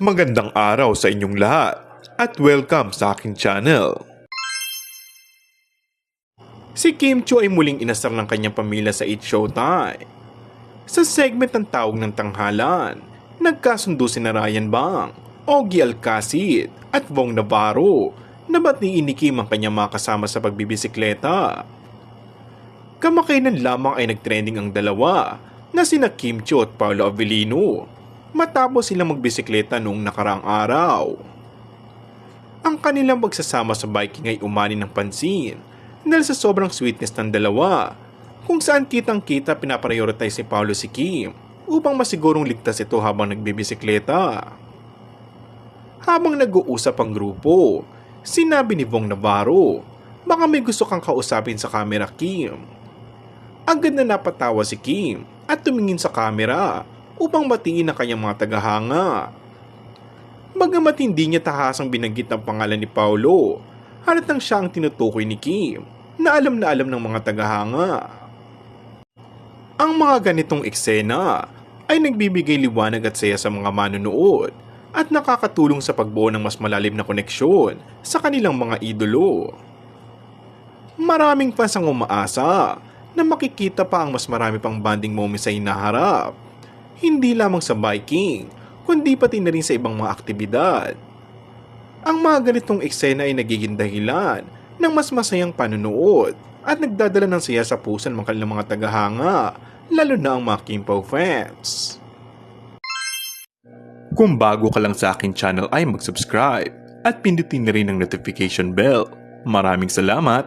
Magandang araw sa inyong lahat at welcome sa aking channel. Si Kim Chiu ay muling inasar ng kanyang pamilya sa It's Showtime. Sa segment ng Tawag ng Tanghalan, nagkasundo sina Ryan Bang, Ogie Alcacid at Vong Navarro na batiin ni Kim ang kanyang mga kasama sa pagbibisikleta. Kamakailan lamang ay nagtrending ang dalawa na sina Kim Chiu at Paolo Avellino matapos silang magbisikleta noong nakaraang araw. Ang kanilang pagsasama sa biking ay umani ng pansin dahil sa sobrang sweetness ng dalawa, kung saan kitang-kita pinaprioritize si Paolo si Kim upang masigurong ligtas ito habang nagbibisikleta. Habang nag-uusap ang grupo, sinabi ni Vong Navarro, "Baka may gusto kang kausapin sa camera, Kim." Agad na napatawa si Kim at tumingin sa camera upang batiin ang kanyang mga tagahanga. Bagamat hindi niya tahasang binanggit ang pangalan ni Paolo, halatang siya ang tinutukoy ni Kim na alam ng mga tagahanga. Ang mga ganitong eksena ay nagbibigay liwanag at saya sa mga manonood at nakakatulong sa pagbuo ng mas malalim na koneksyon sa kanilang mga idolo. Maraming fans ang umaasa na makikita pa ang mas marami pang bonding moments sa hinaharap. Hindi lamang sa biking, kundi pati na rin sa ibang mga aktibidad. Ang mga ganitong eksena ay nagiging dahilan ng mas masayang panunood at nagdadala ng saya sa puso ng kanilang mga tagahanga, lalo na ang mga Kim Pao fans. Kung bago ka lang sa akin channel ay mag-subscribe at pindutin na rin ang notification bell. Maraming salamat!